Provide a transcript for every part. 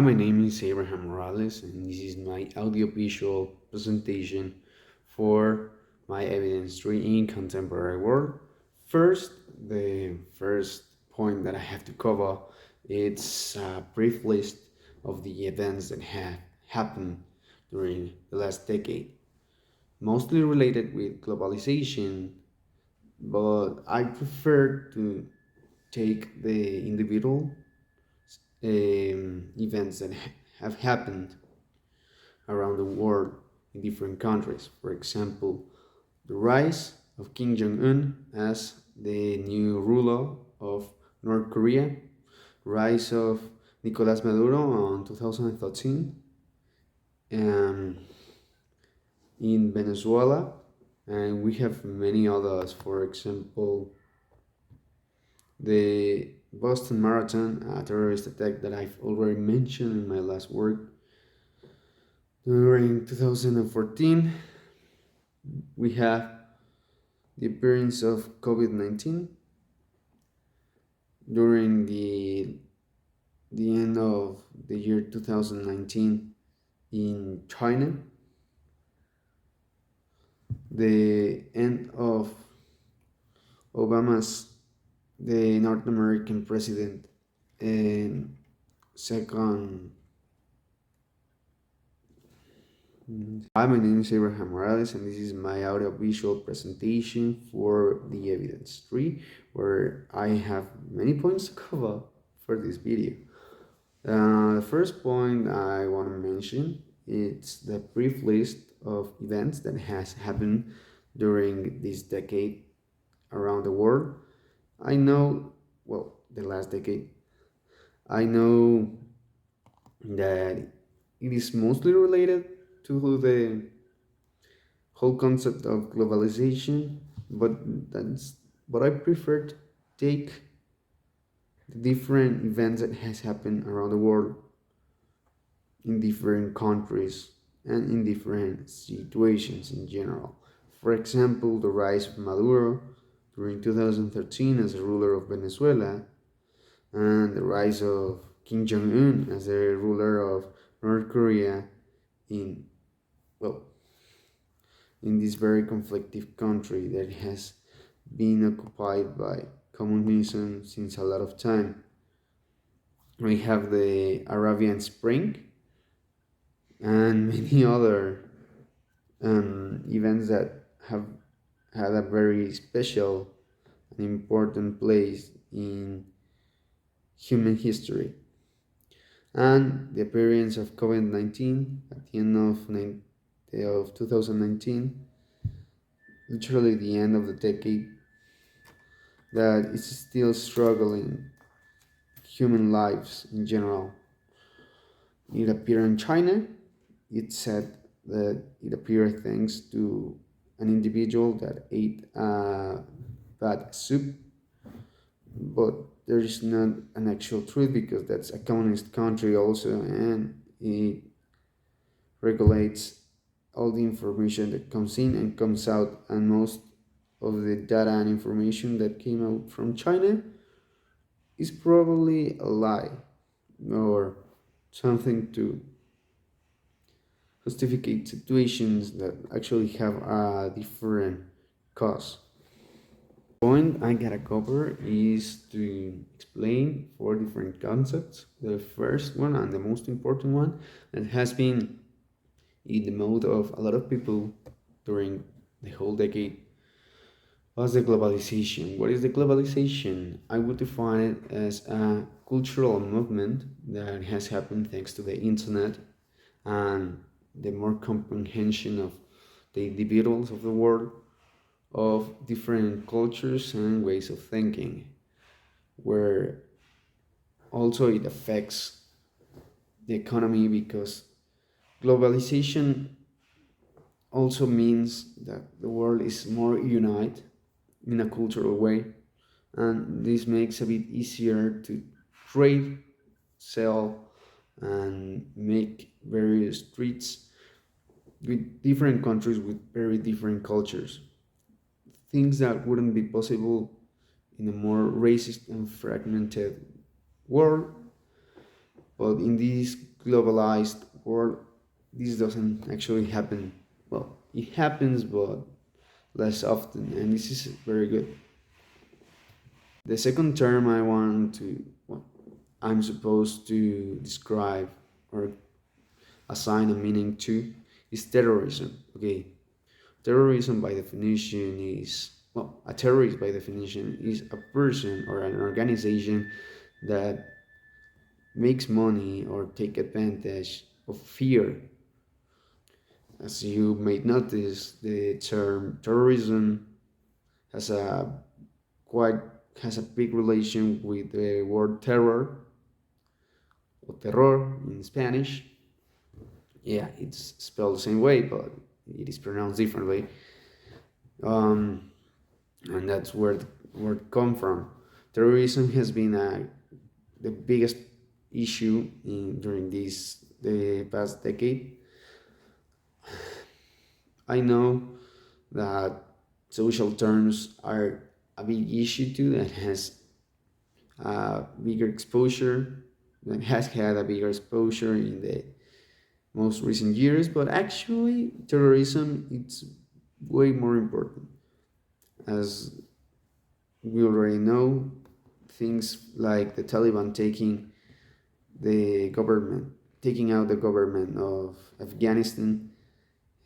My name is Abraham Morales, and this is my audiovisual presentation for my evidence tree in contemporary world. First, the first point that I have to cover it's a brief list of the events that have happened during the last decade, mostly related with globalization, but I prefer to take the individual events that have happened around the world in different countries. For example, the rise of Kim Jong un as the new ruler of North Korea, rise of Nicolas Maduro in 2013, and in Venezuela, and we have many others. For example, the Boston Marathon, a terrorist attack that I've already mentioned in my last work. During 2014, we have the appearance of COVID-19 during the end of the year 2019 in China, the end of Obama's the North American president and second. Hi, my name is Abraham Morales, and this is my audio-visual presentation for the evidence tree, where I have many points to cover for this video. The first point I want to mention is the brief list of events that has happened during this decade around the world. I know, well, the last decade. I know that it is mostly related to the whole concept of globalization, but that's but I prefer to take the different events that has happened around the world in different countries and in different situations in general. For example, the rise of Maduro during 2013 as a ruler of Venezuela, and the rise of Kim Jong un as the ruler of North Korea in, well, in this very conflictive country that has been occupied by communism since a lot of time. We have the Arabian Spring and many other events that have had a very special and important place in human history. And the appearance of COVID-19 at the end of 2019, literally the end of the decade, that is still struggling human lives in general. It appeared in China. It said that it appeared thanks to an individual that ate bad soup, but there is not an actual truth because that's a communist country also, and it regulates all the information that comes in and comes out, and most of the data and information that came out from China is probably a lie or something to justify situations that actually have a different cause. The point I gotta cover is to explain four different concepts. The first one and the most important one that has been in the mode of a lot of people during the whole decade was the globalization. What is the globalization? I would define it as a cultural movement that has happened thanks to the internet and the more comprehension of the individuals of the world of different cultures and ways of thinking, where also it affects the economy because globalization also means that the world is more united in a cultural way, and this makes a bit easier to trade, sell, and make various treats with different countries with very different cultures. Things that wouldn't be possible in a more racist and fragmented world But in this globalized world, this doesn't actually happen. Well, it happens, but less often, and this is very good. The second term I want to, well, I'm supposed to describe or assign a meaning to is terrorism. Okay, terrorism by definition is, well, a terrorist by definition is a person or an organization that makes money or take advantage of fear. As you may notice, the term terrorism has a quite has a big relation with the word terror or terror in Spanish. Yeah, it's spelled the same way, but it is pronounced differently. Um, and that's where the word come from. Terrorism has been the biggest issue during the past decade. I know that social terms are a big issue too, that has a bigger exposure, that has had a bigger exposure in the most recent years, but actually terrorism it's way more important. As we already know, things like the Taliban the government, taking out the government of Afghanistan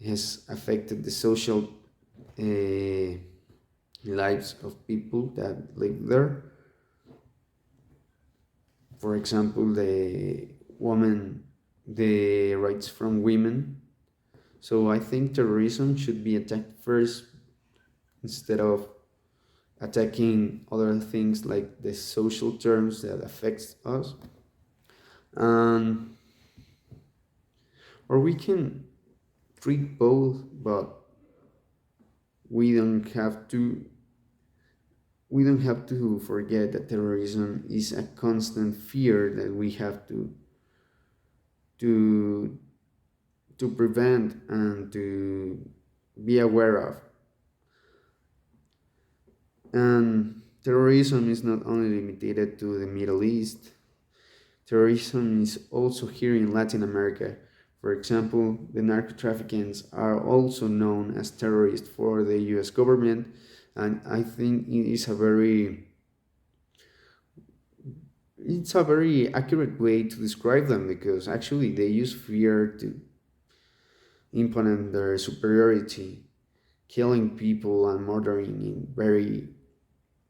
has affected the social uh, lives of people that live there. For example, the rights from women. So I think terrorism should be attacked first instead of attacking other things like the social terms that affects us. And or we can treat both, but we don't have to we don't have to forget that terrorism is a constant fear that we have to to prevent and to be aware of. And terrorism is not only limited to the Middle East. Terrorism is also here in Latin America. For example, the narco traffickers are also known as terrorists for the US government, and I think it's a very accurate way to describe them because actually they use fear to implement their superiority, killing people and murdering in very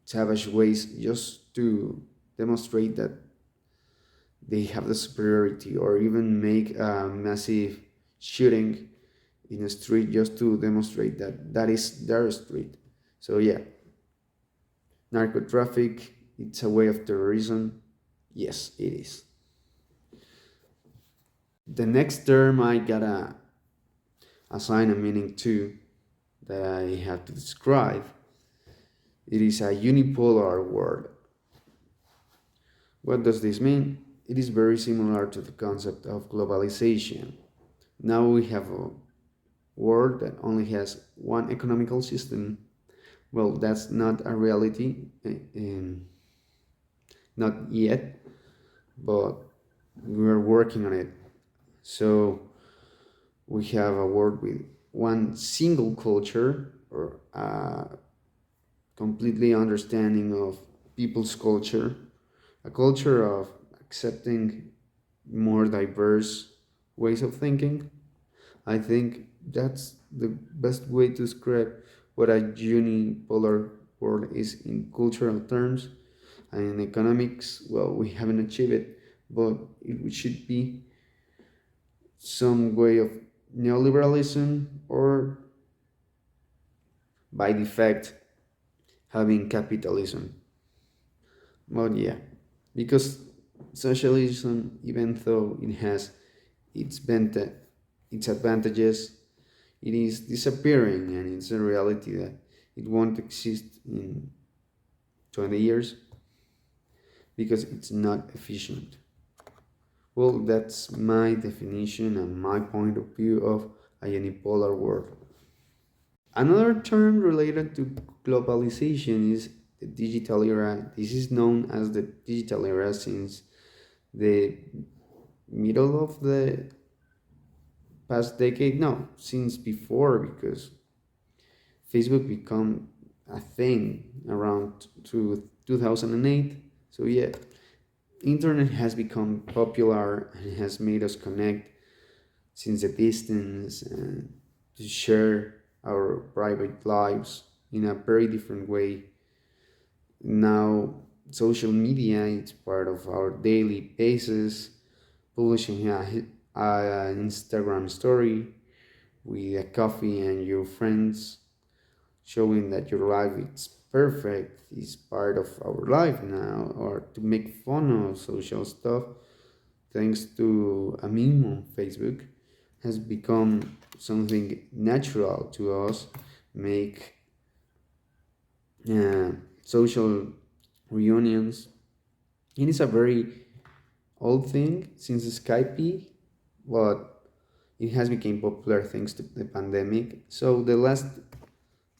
savage ways just to demonstrate that they have the superiority, or even make a massive shooting in a street just to demonstrate that that is their street. So yeah, narco traffic, it's a way of terrorism. Yes, it is. The next term I gotta assign a meaning to that I have to describe. It is a unipolar world. What does this mean? It is very similar to the concept of globalization. Now we have a world that only has one economical system. Well, that's not a reality, not yet, but we're working on it. So we have a world with one single culture or a completely understanding of people's culture, a culture of accepting more diverse ways of thinking. I think that's the best way to describe what a unipolar world is in cultural terms. And in economics, well, we haven't achieved it, but it should be some way of neoliberalism or by defect having capitalism. But yeah, because socialism, even though it has its advantages, it is disappearing, and it's a reality that it won't exist in 20 years because it's not efficient. Well, that's my definition and my point of view of a unipolar world. Another term related to globalization is the digital era. This is known as the digital era since the middle of the past decade. No, since before, because Facebook become a thing around to 2008. So yeah, internet has become popular and has made us connect since a distance and to share our private lives in a very different way. Now social media is part of our daily basis, publishing an Instagram story with a coffee and your friends, showing that your life is perfect, is part of our life now, or to make fun of social stuff, thanks to a meme on Facebook, has become something natural to us. Make uh, social reunions. It is a very old thing since Skype, but it has become popular thanks to the pandemic. So the last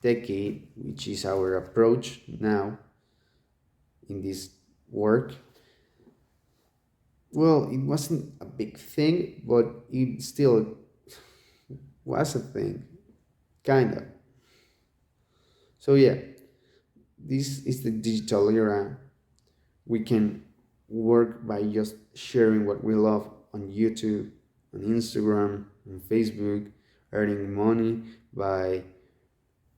decade, which is our approach now in this work, well, it wasn't a big thing, but it still was a thing, kinda. So yeah, this is the digital era. We can work by just sharing what we love on YouTube, on Instagram, on Facebook, earning money by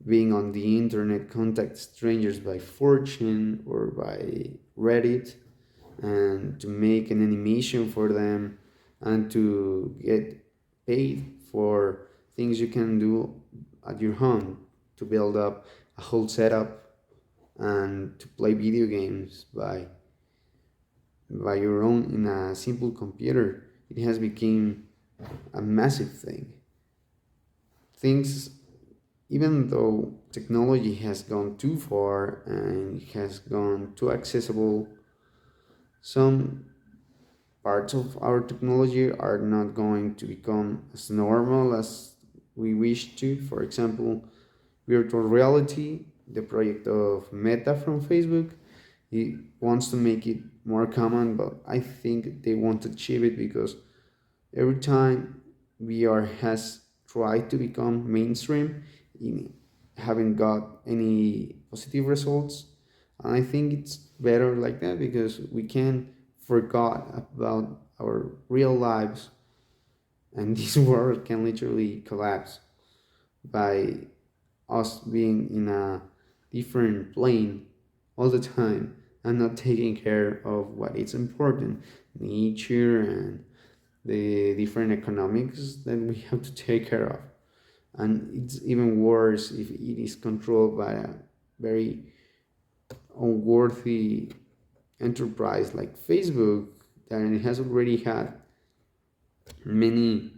being on the internet, contact strangers by Fortune or by Reddit, and to make an animation for them and to get paid for things you can do at your home, to build up a whole setup and to play video games by your own in a simple computer. It has become a massive thing. Things, even though technology has gone too far and has gone too accessible, some parts of our technology are not going to become as normal as we wish to. For example, virtual reality, the project of Meta from Facebook, he wants to make it more common, but I think they want to achieve it because every time VR has tried to become mainstream, it haven't got any positive results. And I think it's better like that because we can forget about our real lives and this world can literally collapse by us being in a different plane all the time and not taking care of what is important, nature and the different economics that we have to take care of. And it's even worse if it is controlled by a very unworthy enterprise like Facebook, that it has already had many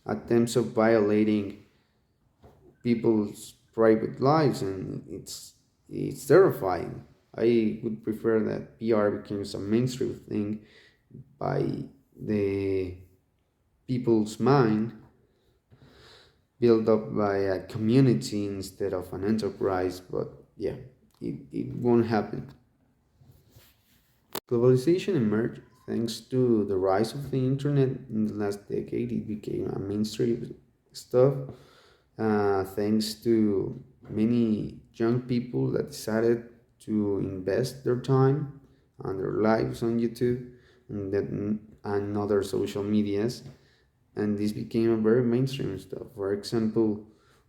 attempts of violating people's private lives, and it's terrifying. I would prefer that PR becomes a mainstream thing by the people's mind, built up by a community instead of an enterprise. But yeah, it won't happen. Globalization emerged thanks to the rise of the internet in the last decade. It became a mainstream stuff thanks to many young people that decided to invest their time and their lives on YouTube and other social medias, and this became a very mainstream stuff. For example,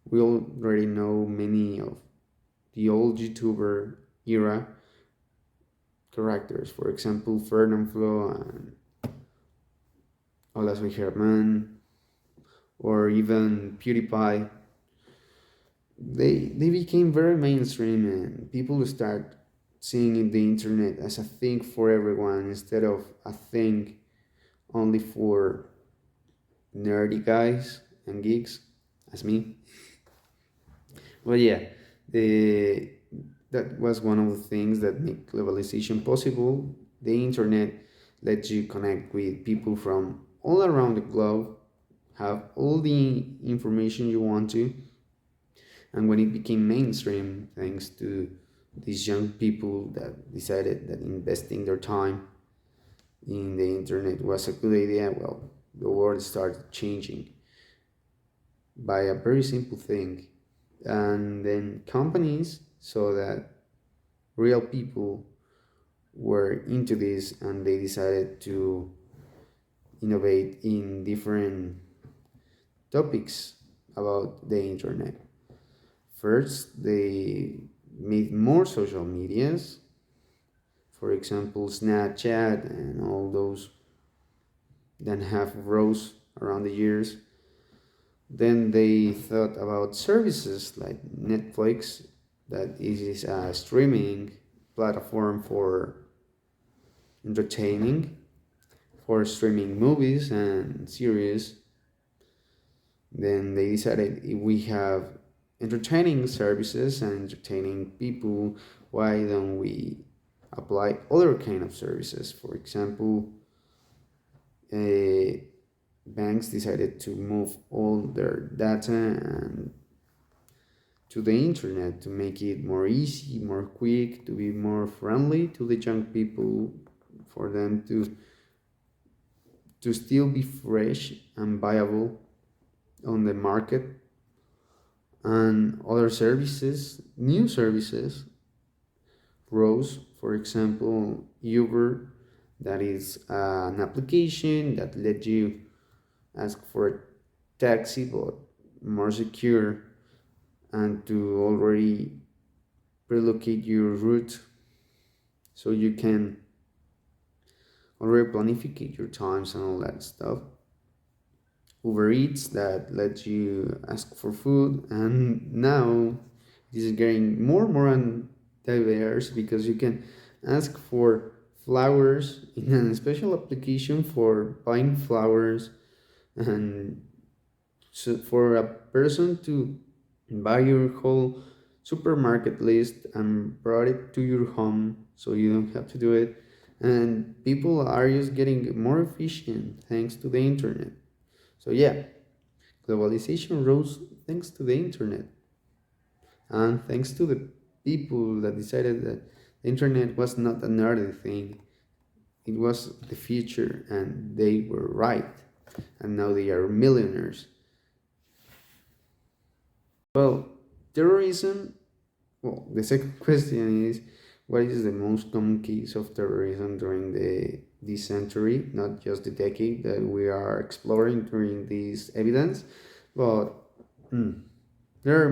we already know many of the old YouTuber era characters. For example, Fernanfloo and Ola Soy Germán, or even PewDiePie. They became very mainstream and people start seeing the internet as a thing for everyone instead of a thing only for nerdy guys and geeks as me. Well, yeah, the that was one of the things that make globalization possible. The internet lets you connect with people from all around the globe, have all the information you want to, and when it became mainstream, thanks to these young people that decided that investing their time in the internet was a good idea, well, the world started changing by a very simple thing. And then companies saw that real people were into this and they decided to innovate in different topics about the internet. First, they made more social medias, for example, Snapchat and all those that have rose around the years. Then they thought about services like Netflix, that is a streaming platform for entertaining, for streaming movies and series. Then they decided if we have entertaining services and entertaining people, why don't we apply other kind of services? For example, uh, banks decided to move all their data and to the internet to make it more easy, more quick, to be more friendly to the young people, for them to still be fresh and viable on the market. And other services, new services rose. For example, Uber, that is an application that let you ask for a taxi but more secure, and to already relocate your route so you can already planificate your times and all that stuff. Uber Eats, that lets you ask for food, and now this is getting more and diverse because you can ask for flowers in a special application for buying flowers, and so for a person to buy your whole supermarket list and brought it to your home so you don't have to do it. And people are just getting more efficient thanks to the internet. So yeah, globalization rose thanks to the internet, and thanks to the people that decided that the internet was not another thing, it was the future, and they were right. And now they are millionaires. Well, terrorism. Well, the second question is, what is the most common case of terrorism during this century, not just the decade that we are exploring during this evidence, but mm, there are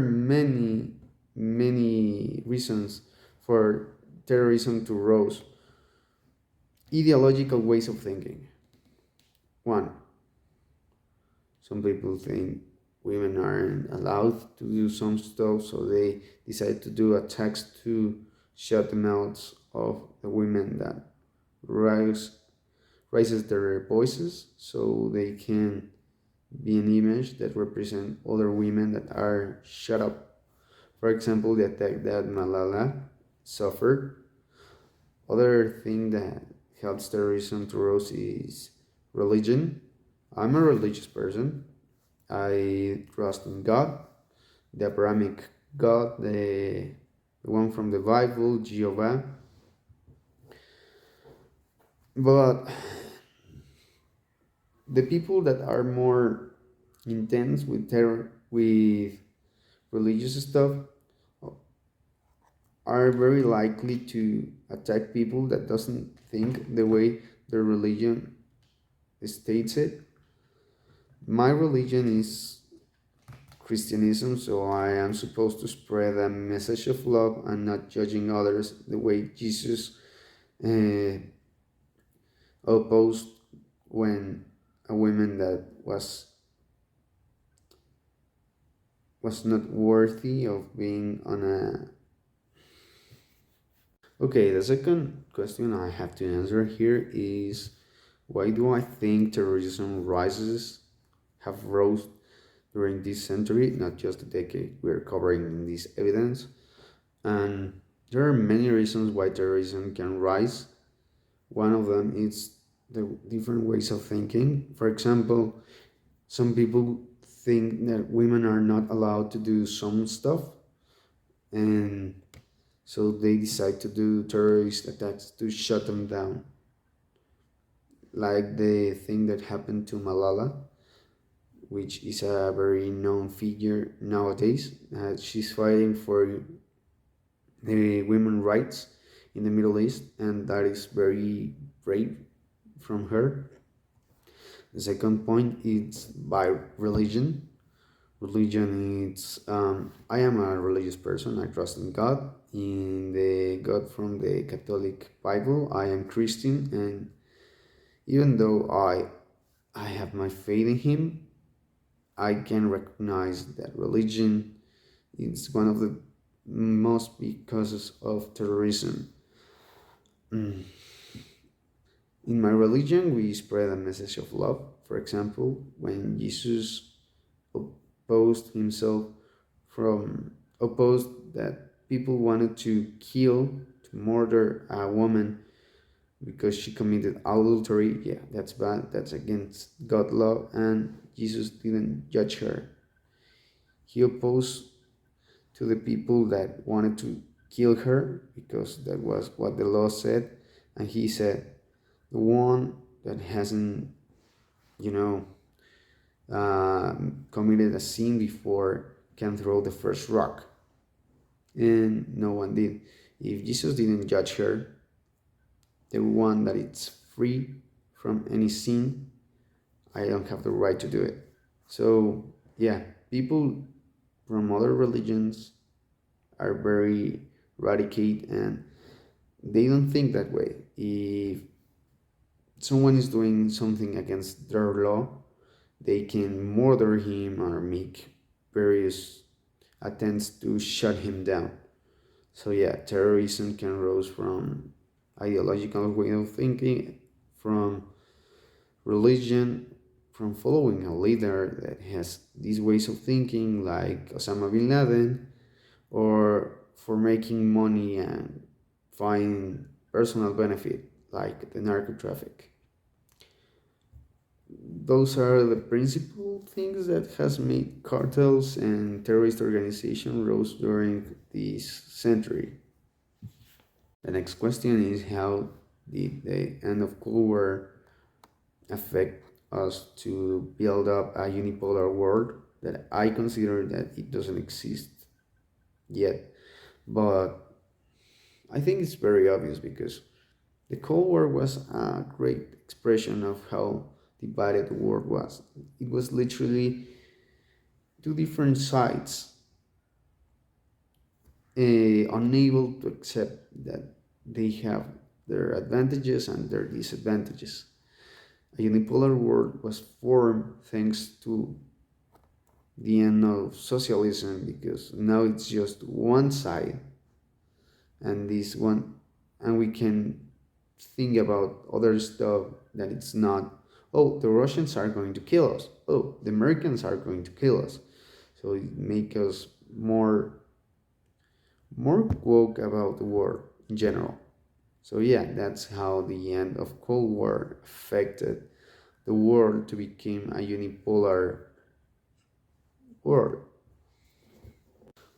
many reasons for terrorism to rise. Ideological ways of thinking. One, some people think women aren't allowed to do some stuff, so they decide to do attacks to shut the mouths of the women that rise raises their voices, so they can be an image that represent other women that are shut up. For example, the attack that Malala suffered. Other thing that helps terrorism to rise is religion. I'm a religious person. I trust in God, the Abrahamic God, the one from the Bible, Jehovah. But the people that are more intense with terror, with religious stuff, are very likely to attack people that doesn't think the way their religion states it. My religion is Christianism, so I am supposed to spread a message of love and not judging others the way Jesus uh, opposed when a woman that was not worthy of being on a. Okay, the second question I have to answer here is, why do I think terrorism rises have rose during this century, not just the decade we're covering in this evidence? And there are many reasons why terrorism can rise. One of them is the different ways of thinking. For example, some people think that women are not allowed to do some stuff, and so they decide to do terrorist attacks to shut them down. like the thing that happened to Malala, which is a very known figure nowadays. She's fighting for the women's rights in the Middle East, and that is very brave from her. The second point is by religion. Religion is I am a religious person. I trust in God, in the God from the Catholic Bible. I am Christian, and even though I have my faith in Him, I can recognize that religion is one of the most big causes of terrorism. Mm. In my religion, we spread a message of love. For example, when Jesus opposed himself from opposed that people wanted to kill, to murder a woman because she committed adultery, yeah, that's bad. That's against God law, and Jesus didn't judge her. He opposed to the people that wanted to kill her because that was what the law said, and he said, the one that hasn't, you know, committed a sin before can throw the first rock. And no one did. If Jesus didn't judge her, the one that is free from any sin, I don't have the right to do it. So, yeah, people from other religions are very radicate and they don't think that way. If someone is doing something against their law, they can murder him or make various attempts to shut him down. So yeah, terrorism can rise from ideological way of thinking, from religion, from following a leader that has these ways of thinking, like Osama bin Laden, or for making money and find personal benefit, like the narco traffic. Those are the principal things that has made cartels and terrorist organization rose during this century. The next question is, how did the end of Cold War affect us to build up a unipolar world? That I consider that it doesn't exist yet, but I think it's very obvious because the Cold War was a great expression of how divided the world was. It was literally two different sides, unable to accept that they have their advantages and their disadvantages. A unipolar world was formed thanks to the end of socialism because now it's just one side, and this one, and we can think about other stuff that it's not, oh, the Russians are going to kill us, oh, the Americans are going to kill us. So it makes us more woke about the war in general. So yeah, that's how the end of Cold War affected the world to become a unipolar world.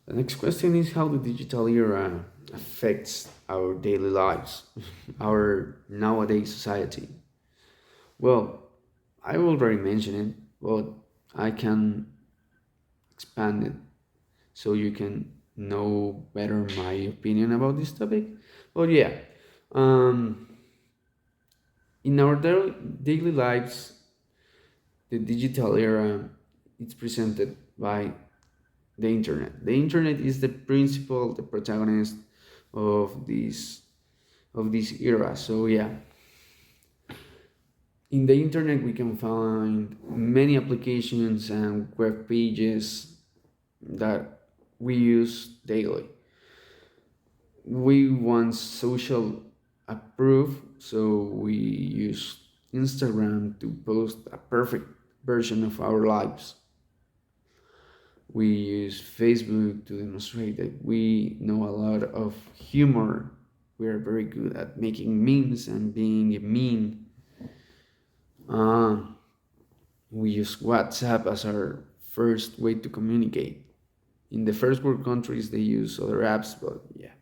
The next question is, how the digital era affects our daily lives, our nowadays society. Well, I already mentioned it, but I can expand it so you can know better my opinion about this topic. But yeah, um, in our daily lives, the digital era is presented by the internet. The internet is the principal, the protagonist of this era. So yeah, in the internet we can find many applications and web pages that we use daily. We want social approve, so we use Instagram to post a perfect version of our lives. We use Facebook to demonstrate that we know a lot of humor. We are very good at making memes and being mean. Uh, we use WhatsApp as our first way to communicate. In the first world countries, they use other apps, but yeah,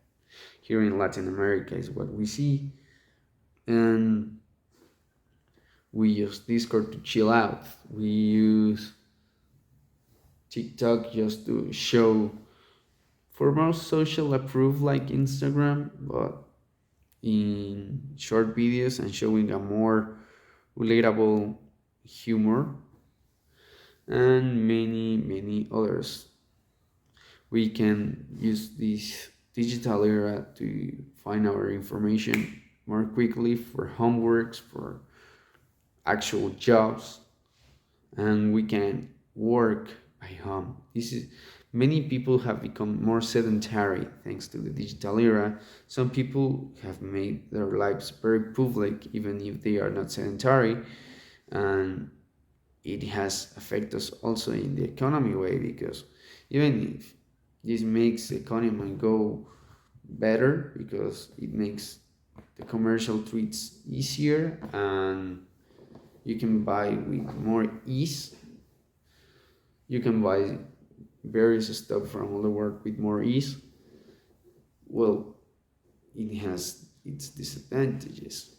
here in Latin America is what we see. And We use Discord to chill out. We use TikTok just to show for more social approve like Instagram, but in short videos and showing a more relatable humor, and many others. We can use this digital era to find our information more quickly for homeworks, for actual jobs, and we can work by home. This is Many people have become more sedentary thanks to the digital era. Some people have made their lives very public even if they are not sedentary, and it has affected us also in the economy way, because even if this makes the economy go better because it makes the commercial treats easier and you can buy with more ease. You can buy various stuff from all the world with more ease. Well, it has its disadvantages.